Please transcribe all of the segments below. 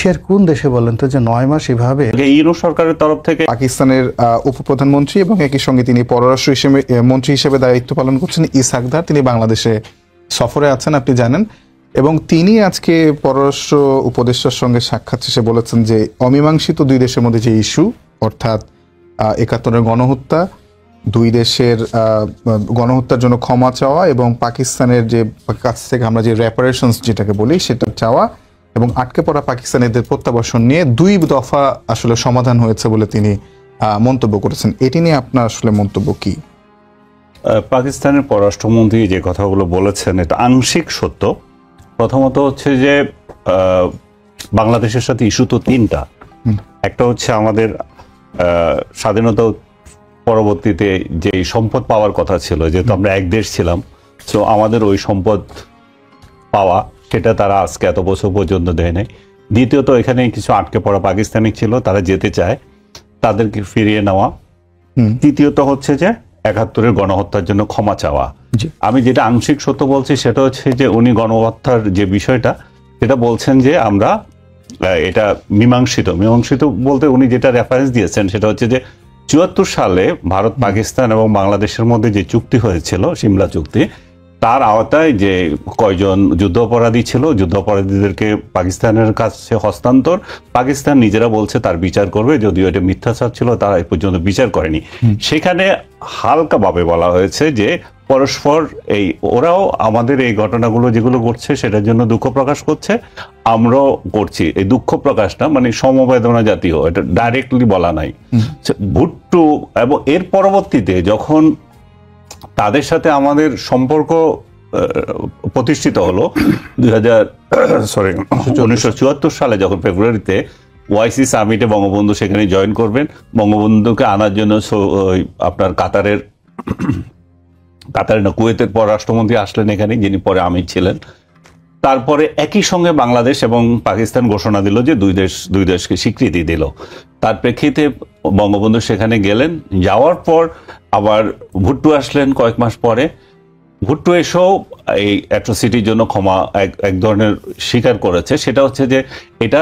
বিশ্বের কোন দেশে বলেন তো যে 9 মাস এভাবে? ইউনূস সরকারের তরফ থেকে পাকিস্তানের উপপ্রধানমন্ত্রী এবং একই সঙ্গে তিনি পররাষ্ট্র মন্ত্রী হিসেবে দায়িত্ব পালন করছেন ইসহাক দার, তিনি বাংলাদেশে সফরে আছেন আপনি জানেন, এবং তিনি আজকে পররাষ্ট্র উপদেষ্টার সঙ্গে সাক্ষাৎ শেষে বলেছেন যে অমীমাংসিত দুই দেশের মধ্যে যে ইস্যু, অর্থাৎ 71-এর গণহত্যা, দুই দেশের গণহত্যার জন্য ক্ষমা চাওয়া এবং পাকিস্তানের যে কাছ থেকে আমরা যে রেপারেশনস যেটাকে বলি সেটা চাওয়া এবং আটকে পড়া পাকিস্তানিদের প্রত্যাবাসন নিয়ে 2 দফা আসলে সমাধান হয়েছে বলে তিনি মন্তব্য করেছেন। এটি নিয়ে আপনার আসলে মন্তব্য কি? পাকিস্তানের পররাষ্ট্রমন্ত্রী যে কথাগুলো বলেছেন এটা আংশিক সত্য। প্রথমত হচ্ছে যে বাংলাদেশের সাথে ইস্যু তো 3টা। একটা হচ্ছে আমাদের স্বাধীনতা পরবর্তীতে যে সম্পদ পাওয়ার কথা ছিল, যেহেতু আমরা এক দেশ ছিলাম, তো আমাদের ওই সম্পদ পাওয়া সেটা তারা আজকে এত বছর পর্যন্ত দেয় নাই। দ্বিতীয়ত এখানে কিছু আটকে পড়া পাকিস্তানি ছিল, তারা যেতে চায়, তাদেরকে ফিরিয়ে নেওয়া। তৃতীয়ত হচ্ছে যে 71-এর গণহত্যার জন্য ক্ষমা চাওয়া। আমি যেটা আংশিক সত্য বলছি সেটা হচ্ছে যে উনি গণহত্যার যে বিষয়টা সেটা বলছেন যে আমরা এটা মীমাংসিত বলতে উনি যেটা রেফারেন্স দিয়েছেন সেটা হচ্ছে যে 74 সালে ভারত পাকিস্তান এবং বাংলাদেশের মধ্যে যে চুক্তি হয়েছিল, সিমলা চুক্তি, তার আওতায় যে কয়জন যুদ্ধ অপরাধী ছিল, যুদ্ধ অপরাধীদেরকে পাকিস্তানের কাছে হস্তান্তর, পাকিস্তান নিজেরা বলছে তার বিচার করবে, যদিও এটা মিথ্যাচার ছিল, তারা এই পর্যন্ত বিচার করেনি। সেখানে হালকাভাবে বলা হয়েছে যে পরস্পর ওরাও আমাদের এই ঘটনাগুলো যেগুলো ঘটছে সেটার জন্য দুঃখ প্রকাশ করছে, আমরাও করছি। এই দুঃখ প্রকাশটা মানে সমবেদনা জাতীয়, এটা ডাইরেক্টলি বলা নাই। ভুট্টো এবং এর পরবর্তীতে যখন তাদের সাথে আমাদের সম্পর্ক প্রতিষ্ঠিত হলো 1974 সালে, যখন ফেব্রুয়ারিতে ওআইসি সামিটে বঙ্গবন্ধু সেখানে জয়েন করবেন, বঙ্গবন্ধুকে আনার জন্য আপনার কাতারের কুয়েতের পররাষ্ট্রমন্ত্রী আসলেন এখানে, যিনি পরে আমির ছিলেন। তারপরে একই সঙ্গে বাংলাদেশ এবং পাকিস্তান ঘোষণা দিল যে দুই দেশকে স্বীকৃতি দিল। তার প্রেক্ষিতে বঙ্গবন্ধু সেখানে গেলেন, যাওয়ার পর আবার ভুট্টো আসলেন কয়েক মাস পরে। ভুট্টো এসেও এই অ্যাট্রোসিটির জন্য ক্ষমা এক ধরনের স্বীকার করেছে, সেটা হচ্ছে যে এটা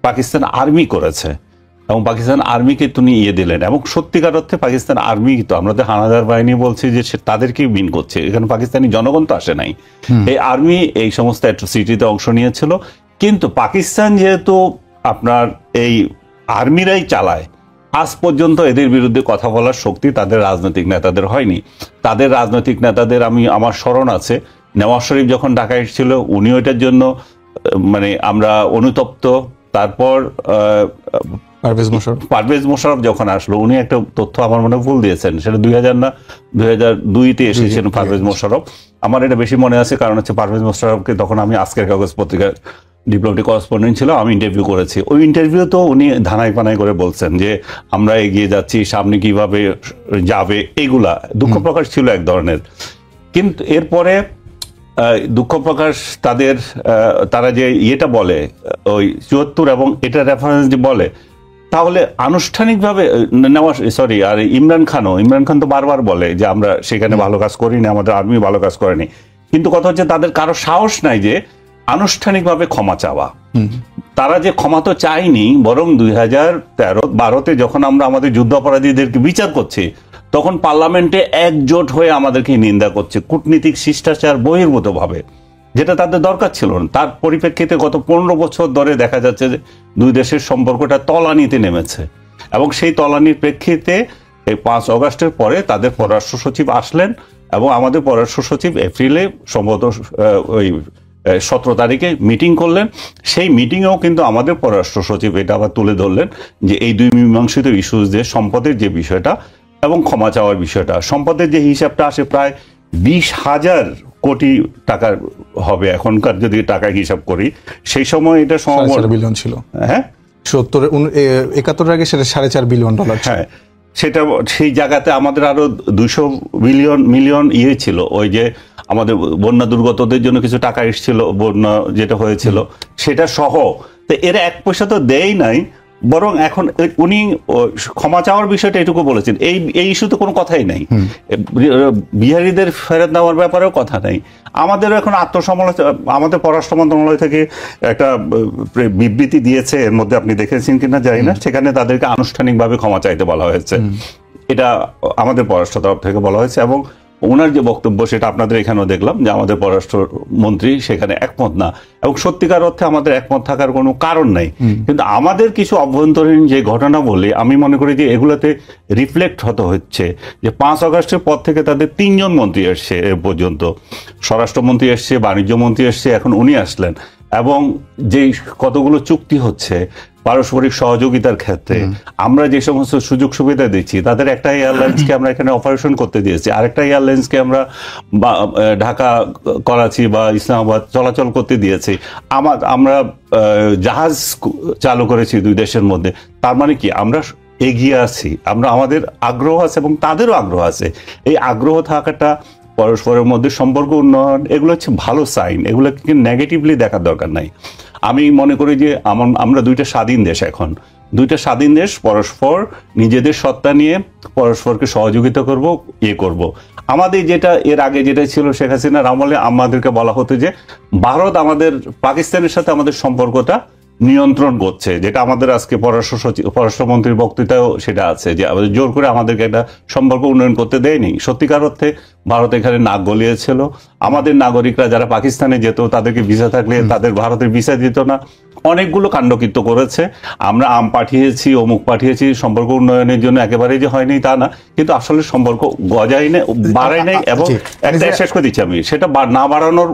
পাকিস্তান আর্মি করেছে এবং পাকিস্তান আর্মিকে তিনি দিলেন। এবং সত্যিকার অর্থে পাকিস্তান আর্মি তো, আমরা তো হানাদার বাহিনী বলছি যে তাদেরকেই মিন করছে, এখানে পাকিস্তানি জনগণ তো আসে নাই। এই আর্মি এই সমস্ত অ্যাট্রোসিটিতে অংশ নিয়েছিল। কিন্তু পাকিস্তান যেহেতু আপনার এই আর্মিরাই চালায়, আজ পর্যন্ত এদের বিরুদ্ধে কথা বলার শক্তি তাদের রাজনৈতিক নেতাদের হয়নি। তাদের রাজনৈতিক নেতাদের আমার স্মরণ আছে, নেওয়াজ শরীফ যখন ঢাকায় এসেছিল উনিও এটার জন্য মানে আমরা অনুতপ্ত। তারপর পারভেজ মোশাররফ যখন আসলো, উনি একটা তথ্য আমার মনে ভুল দিয়েছেন, সেটা 2000 না 2002-তে এসেছিলেন পারভেজ মোশাররফ। আমার এটা বেশি মনে আছে, কারণ হচ্ছে পারভেজ মোশাররফকে তখন আমি আজকের কাগজ পত্রিকার ডিপ্লোমেটিক করেসপন্ডেন্ট ছিল, আমি ইন্টারভিউ করেছি। ওই ইন্টারভিউ তো উনি ধানাই পানাই করে বলছেন যে আমরা এগিয়ে যাচ্ছি, সামনে কিভাবে যাবে, এগুলা দুঃখ প্রকাশ ছিল এক ধরনের। কিন্তু এরপরে দুঃখ প্রকাশ তারা যে ইয়েটা বলে ওই 74 এবং এটা রেফারেন্স যে বলে, তাহলে আনুষ্ঠানিকভাবে আর ইমরান খান তো বারবার বলে যে আমরা সেখানে ভালো কাজ করিনি, আমাদের আর্মি ভালো কাজ করেনি। কিন্তু কথা হচ্ছে তাদের কারো সাহস নাই যে আনুষ্ঠানিকভাবে ক্ষমা চাওয়া। তারা যে ক্ষমা তো চায়নি, বরং 2013-12-তে যখন আমরা আমাদের যুদ্ধ অপরাধীদেরকে বিচার করছি, তখন পার্লামেন্টে একজোট হয়ে আমাদেরকে নিন্দা করছে কূটনীতিক শিষ্টাচার বহির্ভূত ভাবে, যেটা তাদের দরকার ছিল না। তার পরিপ্রেক্ষিতে গত 15 বছর ধরে দেখা যাচ্ছে যে দুই দেশের সম্পর্কটা তলানিতে নেমেছে। এবং সেই তলানির প্রেক্ষিতে এই 5 অগাস্টের পরে তাদের পররাষ্ট্র সচিব আসলেন এবং আমাদের পররাষ্ট্র সচিব এপ্রিলে সম্ভবত ওই 17 তারিখে মিটিং করলেন। সেই মিটিংয়েও কিন্তু আমাদের পররাষ্ট্র সচিব এটা আবার তুলে ধরলেন যে এই দুই মীমাংসিত ইস্যুজদের সম্পদের যে বিষয়টা এবং ক্ষমা চাওয়ার বিষয়টা, সম্পদের যে হিসাবটা আসে প্রায় 20,000 কোটি টাকার হবে এখনকার যদি টাকা হিসাব করি। সেই সময় এটা 4.5 বিলিয়ন ছিল। হ্যাঁ, 71-এর আগে সেটা $4.5 বিলিয়ন। হ্যাঁ, সেটা সেই জায়গাতে আমাদের আরো 200 মিলিয়ন ছিল। ওই যে আমাদের বন্যা দুর্গতদের জন্য কিছু টাকা এসেছিল, বন্যা যেটা হয়েছিল সেটা সহ। তো এরা 1 পয়সা তো দেয় নাই, বরং এখন উনি ক্ষমা চাওয়ার বিষয়টা এটুকু বলেছেন, এই ইস্যুতে কোনো কথাই নাই। বিহারীদের ফেরত নেওয়ার ব্যাপারেও কথা নাই। আমাদেরও এখন আত্মসমালোচনা, আমাদের পররাষ্ট্র মন্ত্রণালয় থেকে একটা বিবৃতি দিয়েছে, এর মধ্যে আপনি দেখেছেন কিনা জানি না, সেখানে তাদেরকে আনুষ্ঠানিকভাবে ক্ষমা চাইতে বলা হয়েছে। এটা আমাদের পররাষ্ট্র তরফ থেকে বলা হয়েছে, এবং ওনার যে বক্তব্য সেটা আপনাদের এখানেও দেখলাম যে আমাদের পররাষ্ট্রমন্ত্রী সেখানে একমত না, এবং সত্যিকার অর্থে আমাদের একমত থাকার কোনো কারণ নাই। কিন্তু আমাদের কিছু অভ্যন্তরীণ যে ঘটনা বলে আমি মনে করি যে এগুলোতে রিফ্লেক্ট হতে হচ্ছে যে 5 আগস্টের পর থেকে তাদের 3 জন মন্ত্রী এসছে এ পর্যন্ত, স্বরাষ্ট্রমন্ত্রী এসছে, বাণিজ্য মন্ত্রী এসছে, এখন উনি আসলেন, এবং যে কতগুলো চুক্তি হচ্ছে পারস্পরিক সহযোগিতার ক্ষেত্রে আমরা যে সমস্ত সুযোগ সুবিধা দিচ্ছি, তাদের একটা এয়ারলাইন্সকে আমরা এখানে অপারেশন করতে দিয়েছি, আরেকটা এয়ারলাইন্সকে আমরা ঢাকা, করাচি বা ইসলামাবাদ চলাচল করতে দিয়েছি, আমরা জাহাজ চালু করেছি 2 দেশের মধ্যে। তার মানে কি আমরা এগিয়ে আছি, আমাদের আগ্রহ আছে এবং তাদেরও আগ্রহ আছে। এই আগ্রহ থাকাটা, পরস্পরের মধ্যে সম্পর্ক উন্নয়ন, এগুলো হচ্ছে ভালো সাইন, এগুলোকে নেগেটিভলি দেখার দরকার নাই। আমি মনে করি যে আমরা 2টা স্বাধীন দেশ, এখন 2টা স্বাধীন দেশ পরস্পর নিজেদের সত্তা নিয়ে পরস্পরকে সহযোগিতা করব, করব। আমাদের যেটা এর আগে যেটা ছিল শেখ হাসিনার আমলে, আমাদেরকে বলা হতো যে ভারত আমাদের পাকিস্তানের সাথে আমাদের সম্পর্কটা নিয়ন্ত্রণ করছে, যেটা আমাদের আজকে পররাষ্ট্রমন্ত্রীর বক্তৃতাও সেটা আছে, যে আমাদের জোর করে আমাদেরকে একটা সম্পর্ক উন্নয়ন করতে দেয়নি। সত্যিকার অর্থে ভারত এখানে নাক গলিয়েছিল। আমাদের নাগরিকরা যারা পাকিস্তানে যেত, তাদেরকে ভিসা থাকলে তাদের ভারতের ভিসা দিত না, অনেকগুলো কাণ্ডকৃত্য করেছে। আমরা আম পাঠিয়েছি, অমুক পাঠিয়েছি, সম্পর্ক উন্নয়নের জন্য একেবারেই যে হয়নি তা না, কিন্তু আসলে সম্পর্ক গজাই নেই, বাড়াই নেই। এবং একটা শেষ করে দিচ্ছি আমি, সেটা না বাড়ানোর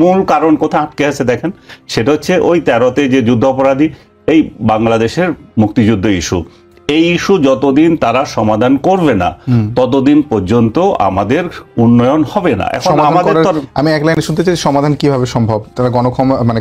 মূল কারণ কোথায় আটকে আছে দেখেন, সেটা হচ্ছে ওই 13তে যে যুদ্ধ অপরাধী, এই বাংলাদেশের মুক্তিযুদ্ধ ইস্যু। এই ইস্যু যতদিন তারা সমাধান করবে না, ততদিন পর্যন্ত আমাদের উন্নয়ন হবে না। এখন আমাদের আমি এক লাইনে শুনতে চাই, সমাধান কিভাবে সম্ভব? তারা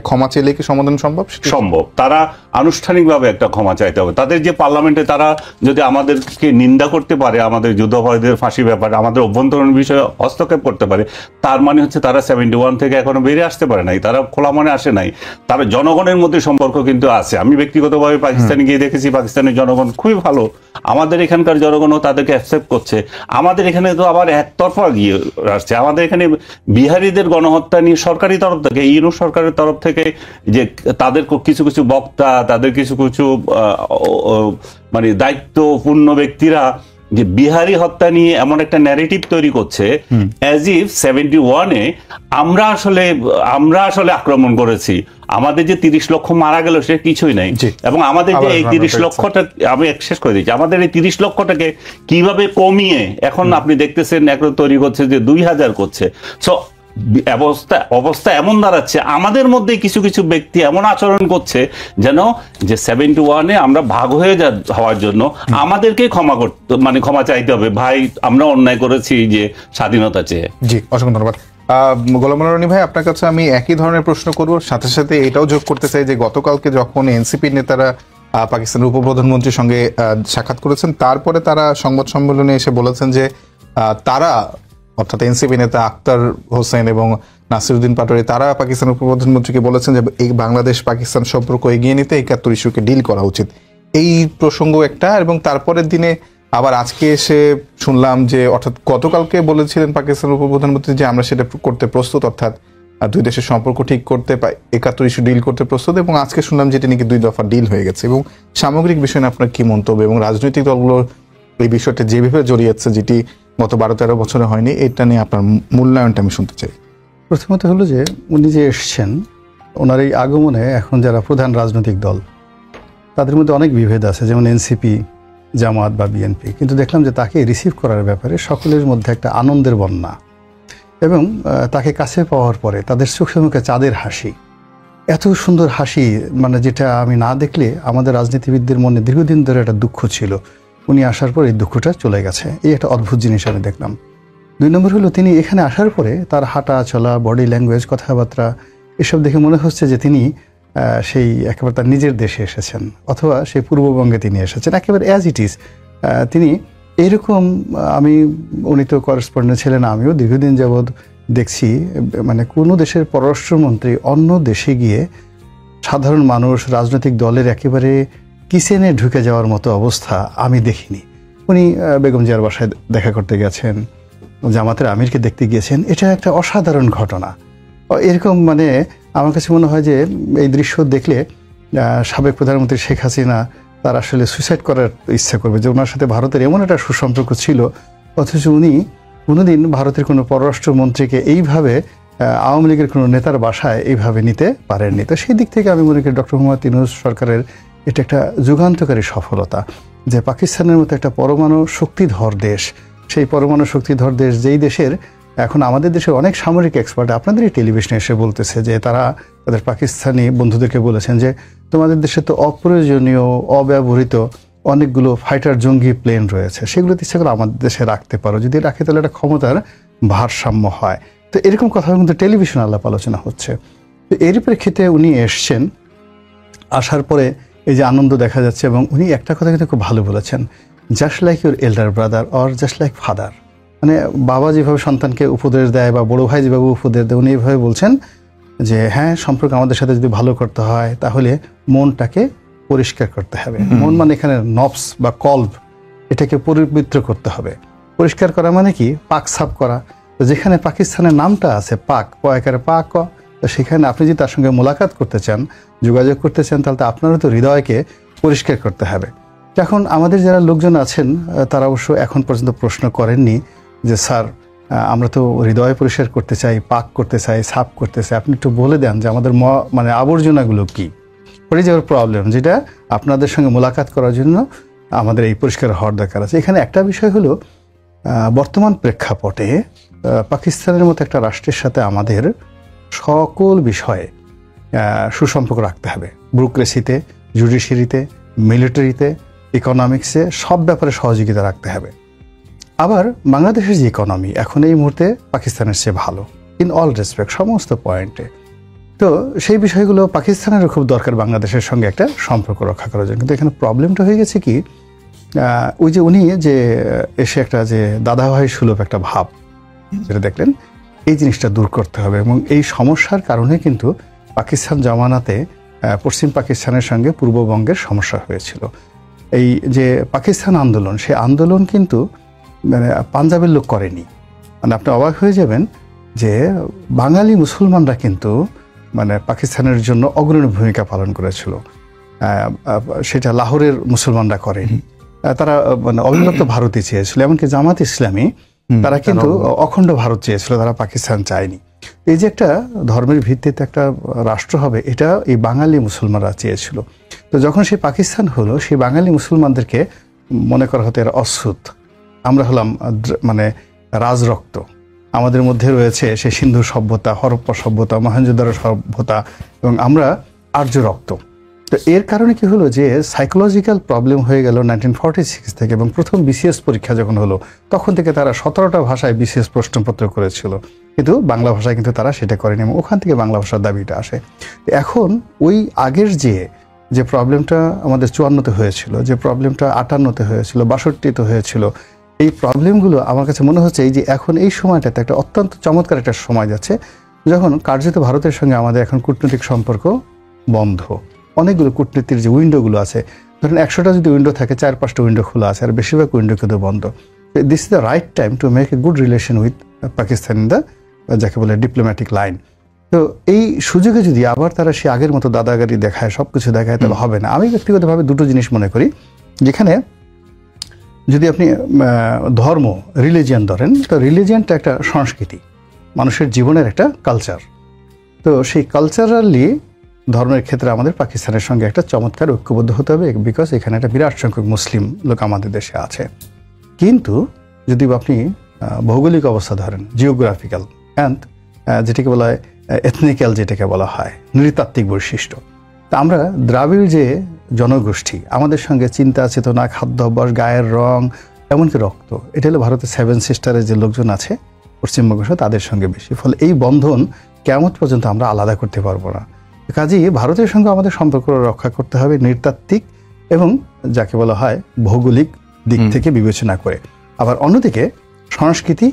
ক্ষমা চাইলে কি সমাধান সম্ভব? সম্ভব। তারা আনুষ্ঠানিকভাবে একটা ক্ষমা চাইতে হবে। তাদের যে পার্লামেন্টে তারা যদি আমাদেরকে নিন্দা করতে পারে, আমাদের যুদ্ধাপরাধীদের ফাঁসি ব্যাপারে, আমাদের অভ্যন্তরীণ বিষয়ে হস্তক্ষেপ করতে পারে, তার মানে হচ্ছে তারা 71 থেকে এখনো বেরিয়ে আসতে পারে নাই, তারা খোলা মনে আসে নাই। তারা জনগণের মধ্যে সম্পর্ক কিন্তু আছে। আমি ব্যক্তিগতভাবে পাকিস্তানে গিয়ে দেখেছি, পাকিস্তানের জনগণ খুবই ভালো, আমাদের এখানকার জনগণও তাদেরকে অ্যাকসেপ্ট করছে। আমাদের এখানে তো আবার একতরফা গিয়ে আসছে। আমাদের এখানে বিহারীদের গণহত্যা নিয়ে সরকারি তরফ থেকে, ইউনূস সরকারের তরফ থেকে, যে তাদের কিছু কিছু বক্তা, তাদের কিছু কিছু মানে দায়িত্বপূর্ণ ব্যক্তিরা যে বিহারি হত্যা নিয়ে এমন একটা ন্যারেটিভ তৈরি করছে, অ্যাজ ইফ 71-এ আমরা আসলে আক্রমণ করেছি, আমাদের যে 30 লক্ষ মারা গেল সে কিছুই নাই। এবং আমাদের যে এই 30 লক্ষটা, আমি শেষ করে দিচ্ছি, আমাদের এই 30 লক্ষটাকে কিভাবে কমিয়ে এখন আপনি দেখতেছেন এখন তৈরি করছে যে 2000 করছে। সো অবস্থা এমন দাঁড়াচ্ছে, আমাদের মধ্যে কিছু কিছু ব্যক্তি এমন আচরণ করছে যেন যে 71-এ আমরা ভাগ হয়ে হওয়ার জন্য আমাদেরকে ক্ষমা চাইতে হবে। ভাই, আমরা অন্যায় করেছি যে স্বাধীনতা চেয়ে। জি, অসংখ্য ধন্যবাদ। গোলাম রনি ভাই, আপনার কাছে আমি একই ধরনের প্রশ্ন করব, সাথে সাথে এটাও যোগ করতে চাই যে গতকালকে যখন এনসিপির নেতারা পাকিস্তানের উপপ্রধানমন্ত্রীর সঙ্গে সাক্ষাৎ করেছেন, তারপরে তারা সংবাদ সম্মেলনে এসে বলেছেন যে তারা, অর্থাৎ এনসিপি নেতা আখতার হোসেন এবং নাসিরউদ্দিন পাটোয়ারি, তারা পাকিস্তানের উপপ্রধানমন্ত্রীকে বলেছেন যে এই বাংলাদেশ পাকিস্তান সম্পর্ক এগিয়ে নিতে 71 ইস্যুকে ডিল করা উচিত। এই প্রসঙ্গ একটা, এবং তারপরের দিনে আবার আজকে এসে শুনলাম যে, অর্থাৎ গতকালকে বলেছিলেন পাকিস্তানের উপপ্রধানমন্ত্রী যে আমরা সেটা করতে প্রস্তুত, অর্থাৎ 2 দেশের সম্পর্ক ঠিক করতে, 71 ইস্যু ডিল করতে প্রস্তুত, এবং আজকে শুনলাম যেটা নাকি 2 দফা ডিল হয়ে গেছে। এবং সামগ্রিক বিষয় নিয়ে আপনার কি মন্তব্য, এবং রাজনৈতিক দলগুলো এই বিষয়টা যেভাবে জড়িয়েছে, যেটি গত 12-13 বছরে হয়নি, এটা নিয়ে আপনার মূল্যায়নটা আমি শুনতে চাই। প্রথমত হলো যে উনি যে এসছেন, ওনার এই আগমনে এখন যারা প্রধান রাজনৈতিক দল তাদের মধ্যে অনেক বিভেদ আছে, যেমন এনসিপি, জামাত বা বিএনপি, কিন্তু দেখলাম যে তাকে রিসিভ করার ব্যাপারে সকলের মধ্যে একটা আনন্দের বন্যা, এবং তাকে কাছে পাওয়ার পরে তাদের চোখে মুখে চাঁদের হাসি, এত সুন্দর হাসি, মানে যেটা আমি না দেখলে আমাদের রাজনীতিবিদদের মনে দীর্ঘদিন ধরে একটা দুঃখ ছিল, উনি আসার পর এই দুঃখটা চলে গেছে। এই একটা অদ্ভুত জিনিস আমি দেখলাম। 2 নম্বর হলো, তিনি এখানে আসার পরে তার হাঁটা চলা, বডি ল্যাঙ্গুয়েজ, কথাবার্তা, এসব দেখে মনে হচ্ছে যে তিনি সেই একেবারে তার নিজের দেশে এসেছেন, অথবা সেই পূর্ববঙ্গে তিনি এসেছেন, একেবারে অ্যাজ ইট ইজ। তিনি এইরকম, উনি তো করেসপন্ডেন্ট ছিলেন, আমিও দীর্ঘদিন যাবৎ দেখছি, মানে কোনো দেশের পররাষ্ট্রমন্ত্রী অন্য দেশে গিয়ে সাধারণ মানুষ, রাজনৈতিক দলের একেবারে কিচেনে ঢুকে যাওয়ার মতো অবস্থা আমি দেখিনি। উনি বেগম জিয়ার বাসায় দেখা করতে গেছেন, জামাতের আমিরকে দেখতে গিয়েছেন, এটা একটা অসাধারণ ঘটনা। এরকম মানে আমার কাছে মনে হয় যে এই দৃশ্য দেখলে সাবেক প্রধানমন্ত্রী শেখ হাসিনা তার আসলে সুইসাইড করার ইচ্ছা করবে, যে ওনার সাথে ভারতের এমন একটা সুসম্পর্ক ছিল, অথচ উনি কোনোদিন ভারতের কোনো পররাষ্ট্রমন্ত্রীকে এইভাবে আওয়ামী লীগের কোনো নেতার বাসায় এইভাবে নিতে পারেননি। তো সেই দিক থেকে আমি মনে করি ডক্টর মোহাম্মদ ইউনূস সরকারের এটা একটা যুগান্তকারী সফলতা, যে পাকিস্তানের মতো একটা পরমাণু শক্তিধর দেশ, সেই পরমাণু শক্তিধর দেশ, যেই দেশের এখন আমাদের দেশের অনেক সামরিক এক্সপার্ট আপনাদের এই টেলিভিশনে এসে বলতেছে যে তারা তাদের পাকিস্তানি বন্ধুদেরকে বলেছেন যে তোমাদের দেশে তো অপ্রয়োজনীয় অব্যবহৃত অনেকগুলো ফাইটার জঙ্গি প্লেন রয়েছে, সেগুলো ইচ্ছা করে আমাদের দেশে রাখতে পারো, যদি রাখে তাহলে একটা ক্ষমতার ভারসাম্য হয়। তো এরকম কথা কিন্তু টেলিভিশনে আলাপ আলোচনা হচ্ছে। তো এর প্রেক্ষিতে উনি এসছেন, আসার পরে এই যে আনন্দ দেখা যাচ্ছে, এবং উনি একটা কথা কিন্তু খুব ভালো বলেছেন, just like your elder brother or just like father. মানে বাবা যেভাবে সন্তানকে উপদেশ দেয় বা বড় ভাই যেভাবে উপদেশ দেয়, উনি এইভাবে বলছেন যে হ্যাঁ, সম্পর্ক আমাদের সাথে যদি ভালো করতে হয় তাহলে মনটাকে পরিষ্কার করতে হবে। মন মানে এখানে নফস বা কলব, এটাকে পবিত্র করতে হবে। পরিষ্কার করা মানে কি? পাক সাফ করা। তো যেখানে পাকিস্তানের নামটা আছে পাক, পয়াকারে পাক, তো সেখানে আপনি যদি তার সঙ্গে মোলাকাত করতে চান, যোগাযোগ করতে চান, তাহলে তো আপনারও তো হৃদয়কে পরিষ্কার করতে হবে। এখন আমাদের যারা লোকজন আছেন তারা অবশ্য এখন পর্যন্ত প্রশ্ন করেননি যে স্যার আমরা তো হৃদয় পরিষ্কার করতে চাই, পাক করতে চাই, সাফ করতে চাই, আপনি একটু বলে দেন যে আমাদের মানে আবর্জনাগুলো কি, পড়ে যাওয়ার প্রবলেম, যেটা আপনাদের সঙ্গে মোলাকাত করার জন্য আমাদের এই পরিষ্কার হওয়ার দরকার আছে। এখানে একটা বিষয় হলো বর্তমান প্রেক্ষাপটে পাকিস্তানের মতো একটা রাষ্ট্রের সাথে আমাদের সকল বিষয়ে সুসম্পর্ক রাখতে হবে। ব্যুরোক্রেসিতে, জুডিশিয়ারিতে, মিলিটারিতে, ইকোনমিক্সে, সব ব্যাপারে সহযোগিতা রাখতে হবে। আবার বাংলাদেশের যে ইকোনমি এখন এই মুহূর্তে পাকিস্তানের চেয়ে ভালো ইন অল রেসপেক্ট, সমস্ত পয়েন্টে। তো সেই বিষয়গুলো পাকিস্তানেরও খুব দরকার বাংলাদেশের সঙ্গে একটা সম্পর্ক রক্ষা করার জন্য। কিন্তু এখানে প্রবলেমটা হয়ে গেছে কি, ওই যে উনি যে এসে একটা যে দাদাভাই সুলভ একটা ভাব যেটা দেখলেন, এই জিনিসটা দূর করতে হবে। এবং এই সমস্যার কারণে কিন্তু পাকিস্তান জমানাতে পশ্চিম পাকিস্তানের সঙ্গে পূর্ববঙ্গের সমস্যা হয়েছিল। এই যে পাকিস্তান আন্দোলন, সেই আন্দোলন কিন্তু মানে পাঞ্জাবের লোক করেনি। মানে আপনি অবাক হয়ে যাবেন যে বাঙালি মুসলমানরা কিন্তু মানে পাকিস্তানের জন্য অগ্রণী ভূমিকা পালন করেছিল। সেটা লাহোরের মুসলমানরা করেনি, তারা মানে অবিভক্ত ভারতই চেয়েছিল। এমনকি জামাত ইসলামী তারা কিন্তু অখণ্ড ভারত চেয়েছিল, তারা পাকিস্তান চায়নি। এই যে একটা ধর্মের ভিত্তিতে একটা রাষ্ট্র হবে, এটা এই বাঙালি মুসলমানরা চেয়েছিল। তো যখন সেই পাকিস্তান হলো, সেই বাঙালি মুসলমানদেরকে মনে করা হতো এরা অচ্ছুত, আমরা হলাম মানে রাজরক্ত, আমাদের মধ্যে রয়েছে সে সিন্ধু সভ্যতা, হরপ্পা সভ্যতা, মহেঞ্জোদারো সভ্যতা, এবং আমরা আর্য রক্ত। তো এর কারণে কি হলো যে সাইকোলজিক্যাল প্রবলেম হয়ে গেল 1946 থেকে। এবং প্রথম বিসিএস পরীক্ষা যখন হলো, তখন থেকে তারা 17টা ভাষায় বিসিএস প্রশ্নপত্র করেছিল, কিন্তু বাংলা ভাষায় কিন্তু তারা সেটা করেনি, এবং ওখান থেকে বাংলা ভাষার দাবিটা আসে। এখন ওই আগের যে প্রবলেমটা আমাদের 54-তে হয়েছিল, যে প্রবলেমটা 58-তে হয়েছিল, 62-তে হয়েছিল, এই প্রবলেমগুলো আমার কাছে মনে হচ্ছে এই যে এখন এই সময়টাতে একটা অত্যন্ত চমৎকার একটা সময় যাচ্ছে, যখন কার্যত ভারতের সঙ্গে আমাদের এখন কূটনৈতিক সম্পর্ক বন্ধ। অনেকগুলো কূটনীতির যে উইন্ডোগুলো আছে, ধরেন 100টা যদি উইন্ডো থাকে, 4-5টা উইন্ডো খোলা আছে, আর বেশিরভাগ উইন্ডো কিন্তু বন্ধ। This is the right time to make a good relation with Pakistan in the যাকে বলে ডিপ্লোম্যাটিক লাইন। তো এই সুযোগে যদি আবার তারা সে আগের মতো দাদাগারি দেখায়, সব কিছু দেখায়, তাহলে হবে না। আমি ব্যক্তিগতভাবে দুটো জিনিস মনে করি, যেখানে যদি আপনি ধর্ম, রিলিজিয়ান ধরেন, তো রিলিজিয়ানটা একটা সংস্কৃতি, মানুষের জীবনের একটা কালচার। তো সেই কালচারালি ধর্মের ক্ষেত্রে আমাদের পাকিস্তানের সঙ্গে একটা চমৎকার ঐক্যবদ্ধ হতে হবে, বিকজ এখানে একটা বিরাট সংখ্যক মুসলিম লোক আমাদের দেশে আছে। কিন্তু যদি আপনি ভৌগোলিক অবস্থা ধরেন, জিওগ্রাফিক্যাল অ্যান্ড যেটাকে বলা হয় এথনিক্যাল, যেটাকে বলা হয় নৃতাত্ত্বিক বৈশিষ্ট্য, তা আমরা দ্রাবিড় যে জনগোষ্ঠী, আমাদের সঙ্গে চিন্তা চেতনা, খাদ্য অভ্যাস, গায়ের রং, এমনকি রক্ত, এটা হলো ভারতের 7 সিস্টারের যে লোকজন আছে পশ্চিমবঙ্গ, তাদের সঙ্গে বেশি। ফলে এই বন্ধন কেমন পর্যন্ত আমরা আলাদা করতে পারবো না। কাজেই ভারতের সঙ্গে আমাদের সম্পর্ক রক্ষা করতে হবে নৃতাত্ত্বিক এবং যাকে বলা হয় ভৌগোলিক দিক থেকে বিবেচনা করে। আবার অন্যদিকে সংস্কৃতি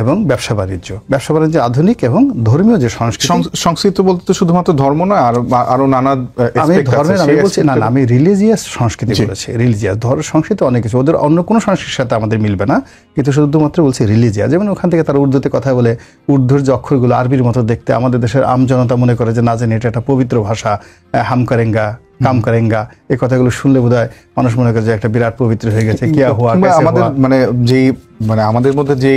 এবং ব্যবসা বাণিজ্য আধুনিক এবং ধর্মীয় যে সংস্কৃতি বলতে তো শুধুমাত্র ধর্ম না, আরো নানা আমি ধর্মের আমি বলছি না, আমি রিলিজিয়াস সংস্কৃতি বলেছি। রিলিজিয়াস সংস্কৃতি অনেক কিছু, ওদের অন্য কোনো সংস্কৃতির সাথে আমাদের মিলবে না, কিন্তু শুধুমাত্র বলছি রিলিজিয়াস। যেমন ওখান থেকে তারা উর্দুতে কথা বলে, উর্দুর যে অক্ষরগুলো আরবির মতো দেখতে, আমাদের দেশের আমজনতা মনে করে যে না জানি এটা একটা পবিত্র ভাষা, হাম করেঙ্গা কাম করেঙ্গা, এই কথাগুলো শুনলে বোধহয় মানুষ মনে করে যে একটা বিরাট পবিত্র হয়ে গেছে। কিয়া হুয়া আমাদের আমাদের মধ্যে যে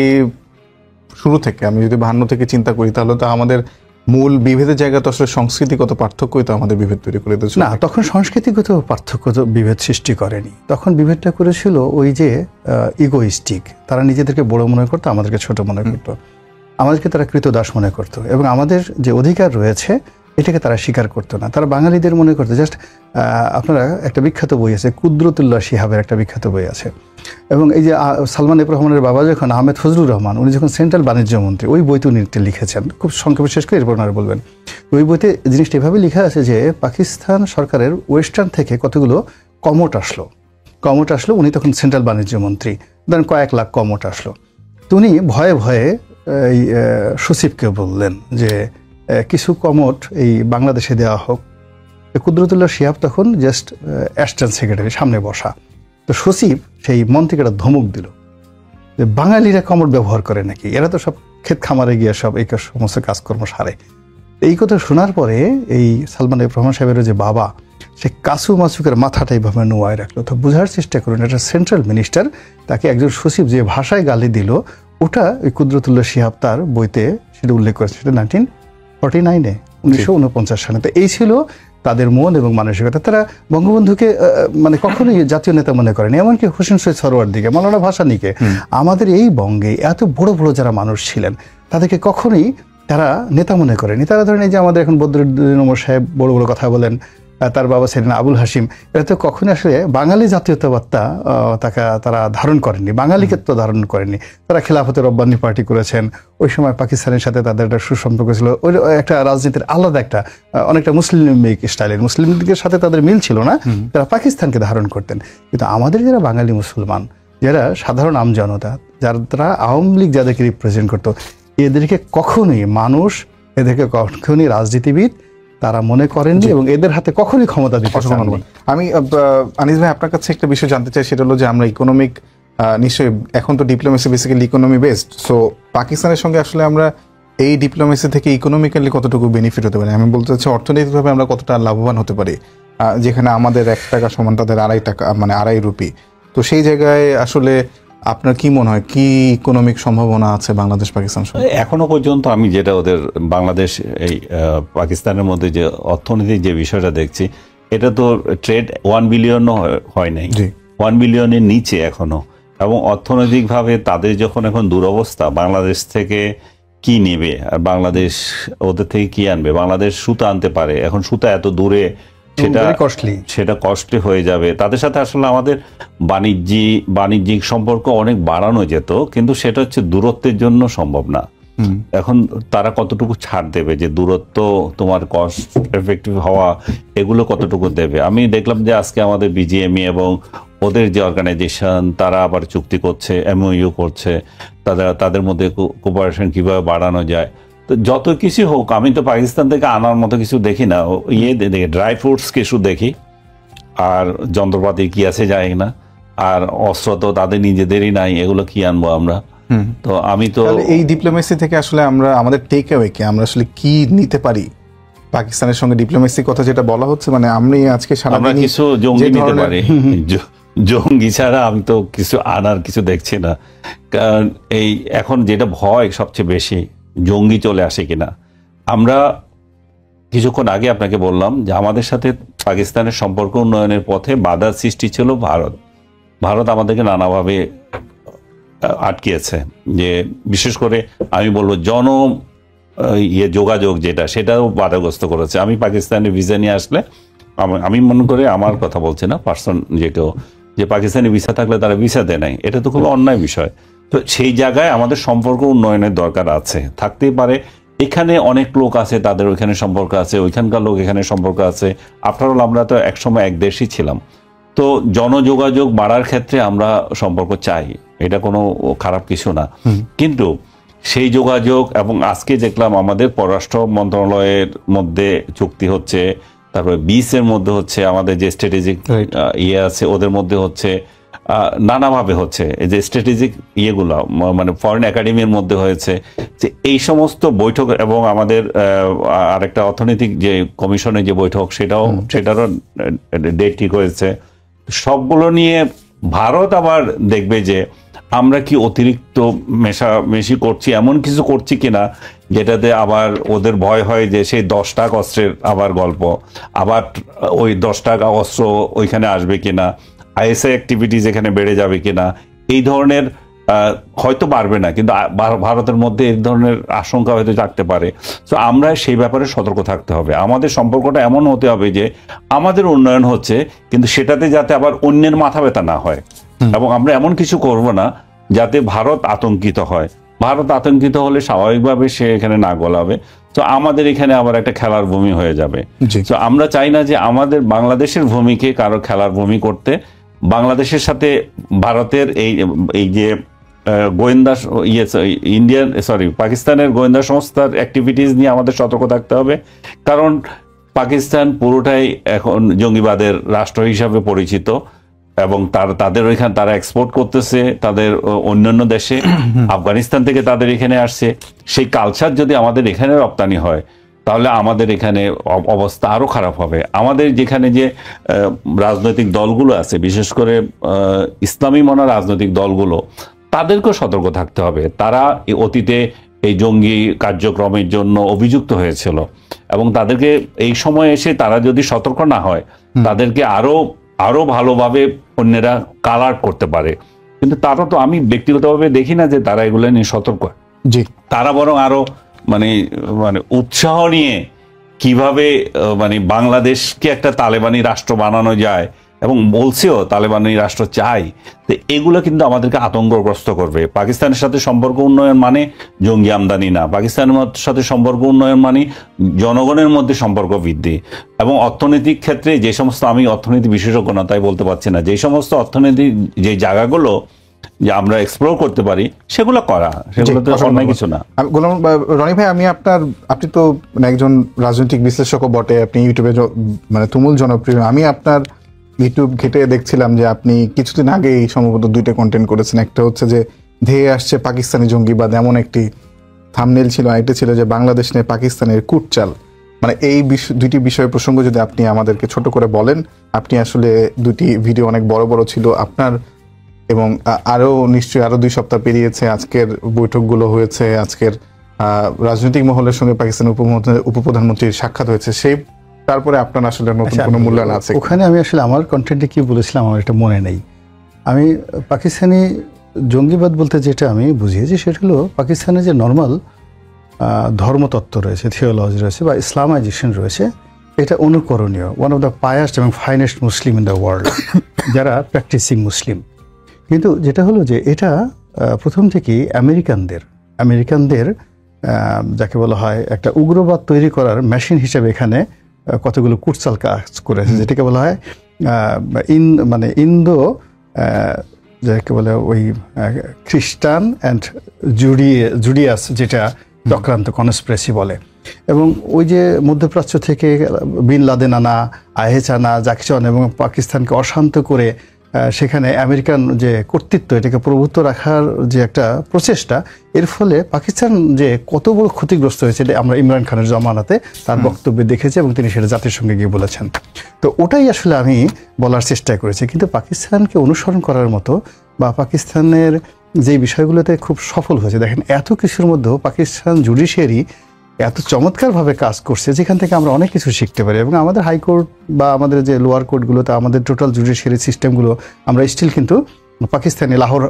শুরু থেকে আমি যদি 52 থেকে চিন্তা করি, তাহলে তো আমাদের মূল বিভেদের জায়গা তো আসলে সংস্কৃতিগত পার্থক্যই তো আমাদের বিভেদ তৈরি করে দিয়েছে। না, তখন সংস্কৃতিগত পার্থক্য বিভেদ সৃষ্টি করেনি, তখন বিভেদটা করেছিল ওই যে ইগোইস্টিক, তারা নিজেদেরকে বড় মনে করতো, আমাদেরকে ছোট মনে করতো, আমাদেরকে তারা কৃতদাস মনে করতো, এবং আমাদের যে অধিকার রয়েছে এটাকে তারা স্বীকার করতো না। তারা বাঙালিদের মনে করতো জাস্ট, আপনারা একটা বিখ্যাত বই আছে, কুদরতুল্লাহ শিহাবের একটা বিখ্যাত বই আছে, এবং এই যে সালমান এফ রহমানের বাবা যখন আহমেদ ফজলুর রহমান, উনি যখন সেন্ট্রাল বাণিজ্য মন্ত্রী, ওই বইতে উনি লিখেছেন, খুব সংক্ষেপে শেষ করে এরপর ওনারা বলবেন। ওই বইতে জিনিসটা এভাবে লেখা আছে যে পাকিস্তান সরকারের ওয়েস্টার্ন থেকে কতগুলো কমোট আসলো, উনি তখন সেন্ট্রাল বাণিজ্য মন্ত্রী, ধরেন কয়েক লাখ কমোট আসলো। তো উনি ভয়ে ভয়ে এই সচিবকে বললেন যে কিছু কমোট এই বাংলাদেশে দেওয়া হোক। কুদরতুল্লাহ শিহাব তখন জাস্ট অ্যাসিস্ট্যান্ট সেক্রেটারি সামনে বসা, তো সচিব সেই মন্ত্রীকে একটা ধমক দিল যে বাঙালিরা কমোট ব্যবহার করে নাকি, এরা তো সব ক্ষেত খামারে গিয়ে সব এই সমস্ত কাজকর্ম সারে। এই কথা শোনার পরে এই সালমান এফ রহমান সাহেবের যে বাবা, সে কাসু মাসুকের মাথাটা এইভাবে নোয়ায় রাখলো। তো বোঝার চেষ্টা করুন, একটা সেন্ট্রাল মিনিস্টার, তাকে একজন সচিব যে ভাষায় গালি দিল, ওটা ওই কুদরতুল্লাহ শিহাব তার বইতে সেটা উল্লেখ করেছে, সেটা 1949 সালে। তো এই ছিল তাদের মন এবং মানসিকতা। তারা বঙ্গবন্ধুকে মানে কখনোই জাতীয় নেতা মনে করেনি, এমনকি হোসেন শহীদ সরওয়ার্দীকে, মৌলানা ভাসানীকে, আমাদের এই বঙ্গে এত বড় বড় যারা মানুষ ছিলেন তাদেরকে কখনোই তারা নেতা মনে করেনি। তারা ধরেন এই যে আমাদের এখন বদরুদ্দীন ওমর সাহেব বড় বড় কথা বলেন, তার বাবা ছিলেন আবুল হাসিম, এরা তো কখনই আসলে বাঙালি জাতীয়তাবাদটা তারা ধারণ করেননি, বাঙালিকে ধারণ করেননি। তারা খেলাফতে রব্বানী পার্টি করেছেন, ওই সময় পাকিস্তানের সাথে তাদের একটা সুসম্পর্ক ছিল, ওই একটা রাজনীতির আলাদা একটা অনেকটা মুসলিমিক স্টাইলের, মুসলিমদের সাথে তাদের মিল ছিল না, তারা পাকিস্তানকে ধারণ করতেন। কিন্তু আমাদের যারা বাঙালি মুসলমান, যারা সাধারণ আমজনতা, যারা আওয়ামী লীগ যাদেরকে রিপ্রেজেন্ট করতো, এদেরকে কখনোই মানুষ, এদেরকে কখনোই রাজনীতিবিদ তারা মনে করেননি, এবং এদের হাতে কখনোই ক্ষমতা দিতে চাননি। আমি আনিস ভাই আপনার কাছে একটা বিষয় জানতে চাই, সেটা হলো যে আমরা ইকোনমিক, নিশ্চয়ই এখন তো diplomacy basically economy based, so পাকিস্তানের সঙ্গে আসলে আমরা এই ডিপ্লোমেসি থেকে ইকোনমিক্যালি কতটুকু বেনিফিট হতে পারি? আমি বলতে চাচ্ছি অর্থনৈতিকভাবে আমরা কতটা লাভবান হতে পারি, যেখানে আমাদের 1 টাকা সমান তাদের 2.5 টাকা, মানে 2.5 রুপি। তো সেই জায়গায় আসলে আপনার কি মনে হয়, কি ইকোনমিক সম্ভাবনা আছে বাংলাদেশ পাকিস্তান সঙ্গে? এখনো পর্যন্ত আমি যেটা ওদের বাংলাদেশ এই পাকিস্তানের মধ্যে যে অর্থনৈতিক যে বিষয়টা দেখছি, এটা তো ট্রেড 1 বিলিয়নও হয় নাই, 1 বিলিয়নের নিচে এখনো। এবং অর্থনৈতিকভাবে তাদের যখন এখন দুরবস্থা, বাংলাদেশ থেকে কি নেবে আর বাংলাদেশ ওদের থেকে কি আনবে? বাংলাদেশ সুতা আনতে পারে, এখন সুতা এত দূরে, সেটা কস্টলি হয়ে যাবে। তাদের সাথে আসলে আমাদের বাণিজ্যিক সম্পর্ক অনেক বাড়ানো যেত, কিন্তু সেটা হচ্ছে দূরত্বের জন্য সম্ভব না। এখন তারা কতটুকু ছাড় দেবে, যে দূরত্ব, তোমার কস্ট এফেক্টিভ হওয়া, এগুলো কতটুকু দেবে? আমি দেখলাম যে আজকে আমাদের বিজিএমই এবং ওদের যে অর্গানাইজেশন, তারা আবার চুক্তি করছে, এমওইউ করছে, তাদের মধ্যে কোঅপারেশন কিভাবে বাড়ানো যায়। তো যত কিছু হোক, আমি তো পাকিস্তান থেকে আনার মতো কিছু দেখি না, দেখি ড্রাই ফ্রুটস কিছু দেখি, আর যন্ত্রপাতি কি আছে জানি না, আর অস্ত্র তো তাদের নিজেদেরই নাই, এগুলো কি আনবো আমরা? তো আমি তো এই ডিপ্লোমেসি থেকে আসলে আমরা আমাদের টেক অ্যাওয়ে কি, আমরা আসলে কি নিতে পারি পাকিস্তানের সঙ্গে? ডিপ্লোমেসির কথা যেটা বলা হচ্ছে, মানে আমি আজকে আমরা কিছু জঙ্গি নিতে পারি, জঙ্গি ছাড়া আমি তো কিছু আনার কিছু দেখছি না। কারণ এই এখন যেটা ভয় সবচেয়ে বেশি, জঙ্গি চলে আসে কিনা। আমরা কিছুক্ষণ আগে আপনাকে বললাম যে আমাদের সাথে পাকিস্তানের সম্পর্ক উন্নয়নের পথে বাধার সৃষ্টি ছিল ভারত আমাদেরকে নানাভাবে আটকিয়েছে। যে বিশেষ করে আমি বলবো যোগাযোগ যেটা, সেটাও বাধাগ্রস্ত করেছে। আমি পাকিস্তানের ভিসা নিয়ে আসলে, আমি মনে করি, আমার কথা বলছি না, পার্সন যেটাও, যে পাকিস্তানি ভিসা থাকলে তারা ভিসা দেয় নাই, এটা তো খুব অন্যায় বিষয়। তো সেই জায়গায় আমাদের সম্পর্ক উন্নয়নের দরকার আছে, থাকতেই পারে। এখানে অনেক লোক আছে, তাদের ওইখানে সম্পর্ক আছে, ওইখানকার লোক এখানে সম্পর্ক আছে। আফটার অল আমরা তো একসময় এক দেশই ছিলাম। তো জনযোগাযোগ বাড়ার ক্ষেত্রে আমরা সম্পর্ক চাই, এটা কোনো খারাপ কিছু না। কিন্তু সেই যোগাযোগ, এবং আজকে দেখলাম আমাদের পররাষ্ট্র মন্ত্রণালয়ের মধ্যে চুক্তি হচ্ছে, তারপরে বিসের মধ্যে হচ্ছে, আমাদের যে স্ট্র্যাটেজিক ইয়ে আছে ওদের মধ্যে হচ্ছে, নানাভাবে হচ্ছে এই যে স্ট্র্যাটেজিক ইয়েগুলো, মানে ফরেন একাডেমির মধ্যে হয়েছে, যে এই সমস্ত বৈঠক, এবং আমাদের আরেকটা অর্থনৈতিক যে কমিশনের যে বৈঠক সেটারও ডেট ঠিক হয়েছে। সবগুলো নিয়ে ভারত আবার দেখবে যে আমরা কি অতিরিক্ত মেশামেশি করছি, এমন কিছু করছি কিনা যেটাতে আবার ওদের ভয় হয় যে সেই 10 টাকা অস্ত্রের আবার গল্প, আবার ওই 10 টাকা অস্ত্র ওইখানে আসবে কিনা, আইএসআই অ্যাক্টিভিটিস এখানে বেড়ে যাবে কিনা, এই ধরনের হয়তো বাড়বে না, কিন্তু ভারতের মধ্যে এই ধরনের আশঙ্কা হয়তো থাকতে পারে। তো আমরা সেই ব্যাপারে সতর্ক থাকতে হবে। আমাদের সম্পর্কটা এমন হতে হবে যে আমাদের উন্নয়ন হচ্ছে, কিন্তু সেটাতে যাতে আবার অন্যের মাথা ব্যথা না হয়, এবং আমরা এমন কিছু করব না যাতে ভারত আতঙ্কিত হয়। ভারত আতঙ্কিত হলে স্বাভাবিকভাবে সে এখানে না গলাবে, তো আমাদের এখানে আবার একটা খেলার ভূমি হয়ে যাবে। তো আমরা চাই না যে আমাদের বাংলাদেশের ভূমিকে কারো খেলার ভূমি করতে। বাংলাদেশের সাথে ভারতের এই যে গোয়েন্দা পাকিস্তানের গোয়েন্দা সংস্থার অ্যাক্টিভিটিস নিয়ে আমাদের সতর্ক থাকতে হবে, কারণ পাকিস্তান পুরোটাই এখন জঙ্গিবাদের রাষ্ট্র হিসাবে পরিচিত, এবং তাদের ওইখানে তারা এক্সপোর্ট করতেছে তাদের অন্যান্য দেশে, আফগানিস্তান থেকে তাদের এখানে আসছে। সেই কালচার যদি আমাদের এখানে রপ্তানি হয় তাহলে আমাদের এখানে অবস্থা আরো খারাপ হবে। আমাদের যেখানে যে রাজনৈতিক দলগুলো আছে, বিশেষ করে ইসলামী মনা রাজনৈতিক দলগুলো, তাদেরকেও সতর্ক থাকতে হবে। তারা অতীতে এই জঙ্গি কার্যক্রমের জন্য অভিযুক্ত হয়েছিল, এবং তাদেরকে এই সময় এসে তারা যদি সতর্ক না হয়, তাদেরকে আরো ভালোভাবে অন্যেরা কালার করতে পারে। কিন্তু তারা তো, আমি ব্যক্তিগতভাবে দেখি না যে তারা এগুলো নিয়ে সতর্ক। তারা বরং আরো মানে উৎসাহ নিয়ে কিভাবে বাংলাদেশকে একটা তালেবানি রাষ্ট্র বানানো যায়, এবং বলছেও তালেবানি রাষ্ট্র চাই, তো এগুলো কিন্তু আমাদেরকে আতঙ্কগ্রস্ত করবে। পাকিস্তানের সাথে সম্পর্ক উন্নয়ন মানে জঙ্গি আমদানি না, পাকিস্তানের সাথে সম্পর্ক উন্নয়ন মানে জনগণের মধ্যে সম্পর্ক বৃদ্ধি, এবং অর্থনৈতিক ক্ষেত্রে যে সমস্ত, আমি অর্থনীতি বিশেষজ্ঞ না তাই বলতে পারছি না, যে সমস্ত অর্থনৈতিক যে জায়গাগুলো যে আমরা এক্সপ্লোর করতে পারি সেগুলো করা, সেগুলো তো অন্যায় কিছু না। রনি ভাই, আপনি তো একজন রাজনৈতিক বিশ্লেষকও বটে, আপনি ইউটিউবে তুমুল জনপ্রিয়। আমি আপনার ইউটিউব ঘেটে দেখছিলাম যে আপনি কিছুদিন আগেই সম্ভবত 2টা কন্টেন্ট করেছেন। একটা হচ্ছে যে ধেয়ে আসছে পাকিস্তানি জঙ্গিবাদ, এমন একটি থাম্বনেল ছিল, আরেকটা ছিল যে বাংলাদেশ নিয়ে পাকিস্তানের কুটচাল। এই দুইটি বিষয় প্রসঙ্গ যদি আপনি আমাদেরকে ছোট করে বলেন। আপনি আসলে 2টি ভিডিও অনেক বড় বড় ছিল আপনার, এবং নিশ্চয়ই আরো 2 সপ্তাহ পেরিয়েছে, আজকের বৈঠকগুলো হয়েছে, আজকের রাজনৈতিক মহলের সঙ্গে পাকিস্তানের উপপ্রধানমন্ত্রীর সাক্ষাৎ হয়েছে, সেই তারপরে আপনার আসলে নতুন কোনো মূল্যায়ন আছে? ওখানে আমি আসলে আমার কন্টেন্টে কি বলেছিলাম আমার এটা মনে নেই। আমি পাকিস্তানি জঙ্গিবাদ বলতে যেটা আমি বুঝিয়েছি সেটা হলো পাকিস্তানে যে নর্মাল ধর্মতত্ত্ব রয়েছে, থিওলজি রয়েছে বা ইসলামাইজেশন রয়েছে, এটা অনুকরণীয়। ওয়ান অফ দ্য পায়াস্ট এবং finest Muslim in the world, যারা প্র্যাকটিসিং মুসলিম। কিন্তু যেটা হলো যে এটা প্রথম থেকেই আমেরিকানদের যাকে বলা হয় একটা উগ্রবাদ তৈরি করার মেশিন হিসেবে এখানে কতগুলো কুটচাল কাজ করেছে, যেটাকে বলা হয় ইন্দো যাকে বলে ওই খ্রিস্টান অ্যান্ড জুডিয়াস, যেটা চক্রান্ত কনস্পিরেসি বলে। এবং ওই যে মধ্যপ্রাচ্য থেকে বিন লাদেন আনা, আইএস আনা, জাকিচন, এবং পাকিস্তানকে অশান্ত করে সেখানে আমেরিকান যে কর্তৃত্ব, এটাকে প্রভুত্ব রাখার যে একটা প্রচেষ্টা, এর ফলে পাকিস্তান যে কত বড় ক্ষতিগ্রস্ত হয়েছে এটা আমরা ইমরান খানের জমানাতে তার বক্তব্যে দেখেছি, এবং তিনি সেটা জাতির সঙ্গে গিয়ে বলেছেন। তো ওটাই আসলে আমি বলার চেষ্টা করেছি। কিন্তু পাকিস্তানকে অনুসরণ করার মতো বা পাকিস্তানের যে বিষয়গুলোতে খুব সফল হয়েছে, দেখেন এত কিছুর মধ্যেও পাকিস্তান জুডিশিয়ারি এত চমৎকারভাবে কাজ করছে, যেখান থেকে আমরা অনেক কিছু শিখতে পারি। এবং আমাদের হাইকোর্ট বা আমাদের যে লোয়ার কোর্টগুলোতে আমাদের টোটাল জুডিশিয়ারি সিস্টেমগুলো আমরা স্টিল কিন্তু পাকিস্তানি লাহোর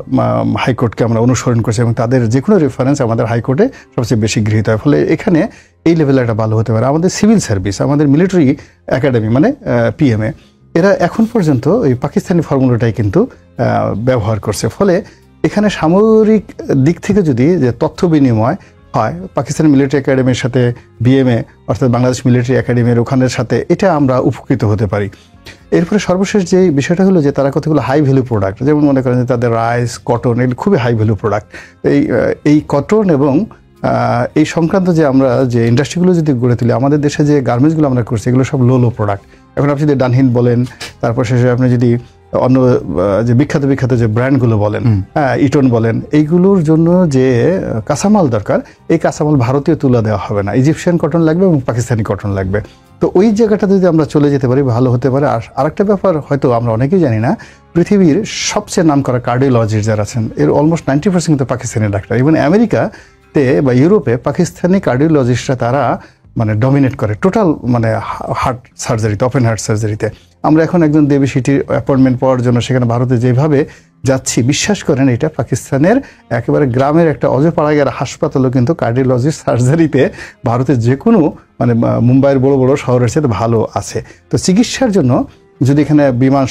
হাইকোর্টকে আমরা অনুসরণ করছি, এবং তাদের যে কোনো রেফারেন্স আমাদের হাইকোর্টে সবচেয়ে বেশি গৃহীত হয়। ফলে এখানে এই লেভেলে একটা ভালো হতে পারে। আমাদের সিভিল সার্ভিস, আমাদের মিলিটারি একাডেমি পিএমএ, এরা এখন পর্যন্ত এই পাকিস্তানি ফর্মুলাটাই কিন্তু ব্যবহার করছে। ফলে এখানে সামরিক দিক থেকে যদি যে তথ্য বিনিময় হয় পাকিস্তানি মিলিটারি একাডেমির সাথে বিএমএ অর্থাৎ বাংলাদেশ মিলিটারি একাডেমির ওখানের সাথে, এটা আমরা উপকৃত হতে পারি। এরপরে সর্বশেষ যে বিষয়টা হলো যে তারা কতগুলো হাই ভ্যালু প্রোডাক্ট, যেমন মনে করেন যে তাদের রাইস, কটন, এগুলো খুবই হাই ভ্যালু প্রোডাক্ট। এই কটন এবং এই সংক্রান্ত যে আমরা যে ইন্ডাস্ট্রিগুলো যদি গড়ে তুলি, আমাদের দেশে যে গার্মেন্টসগুলো আমরা করছি এগুলো সব লো প্রোডাক্ট। এখন আপনি যদি ডানহিন বলেন, তারপর শেষে আপনি যদি অন্য যে বিখ্যাত যে ব্র্যান্ডগুলো বলেন, ইটন বলেন, এইগুলোর জন্য যে কাঁচামাল দরকার, এই কাঁচামাল ভারতীয় তুলা দেওয়া হবে না, ইজিপশিয়ান কটন লাগবে এবং পাকিস্তানি কটন লাগবে। তো ওই জায়গাটা যদি আমরা চলে যেতে পারি ভালো হতে পারে। আর আরেকটা ব্যাপার হয়তো আমরা অনেকেই জানি না, পৃথিবীর সবচেয়ে নাম করা কার্ডিওলজিস্ট যারা আছেন এর অলমোস্ট 90% কিন্তু পাকিস্তানি ডাক্তার। ইভেন আমেরিকাতে বা ইউরোপে পাকিস্তানি কার্ডিওলজিস্টরা তারা মানে ডমিনেট করে টোটাল মানে হার্ট সার্জারিতে, ওপেন হার্ট সার্জারিতে। আমরা এখন একজন দেবী সিটির অ্যাপয়েন্টমেন্ট পাওয়ার জন্য সেখানে ভারতে যেভাবে যাচ্ছি, বিশ্বাস করেন এটা পাকিস্তানের একেবারে গ্রামের একটা অজপাড়াগার হাসপাতালও কিন্তু কার্ডিওলজিস্ট সার্জারিতে ভারতের যে কোনো মানে মুম্বাইয়ের বড় বড় শহরের সাথে ভালো আছে। তো চিকিৎসার জন্য যদি এখানে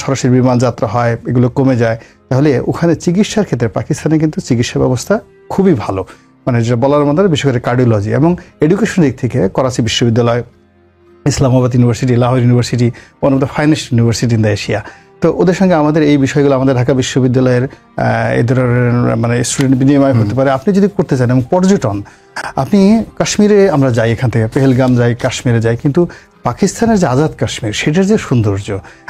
সরাসরি বিমান যাত্রা হয়, এগুলো কমে যায়, তাহলে ওখানে চিকিৎসার ক্ষেত্রে পাকিস্তানে কিন্তু চিকিৎসা ব্যবস্থা খুবই ভালো। মানে যেটা বলার মধ্যে বিশেষ করে কার্ডিওলজি এবং এডুকেশন দিক থেকে করাচি বিশ্ববিদ্যালয়, Islamabad university, Lahore university, one of the finest university in the Asia. তো ওদের সঙ্গে আমাদের এই বিষয়গুলো আমাদের ঢাকা বিশ্ববিদ্যালয়ের এই ধরনের মানে স্টুডেন্ট বিনিময় হতে পারে। আপনি যদি করতে চান, এবং পর্যটন, আপনি কাশ্মীরে আমরা যাই, এখান থেকে পেহেলগাম যাই, কাশ্মীরে যাই, কিন্তু পাকিস্তানের যে আজাদ কাশ্মীর সেটার যে সৌন্দর্য,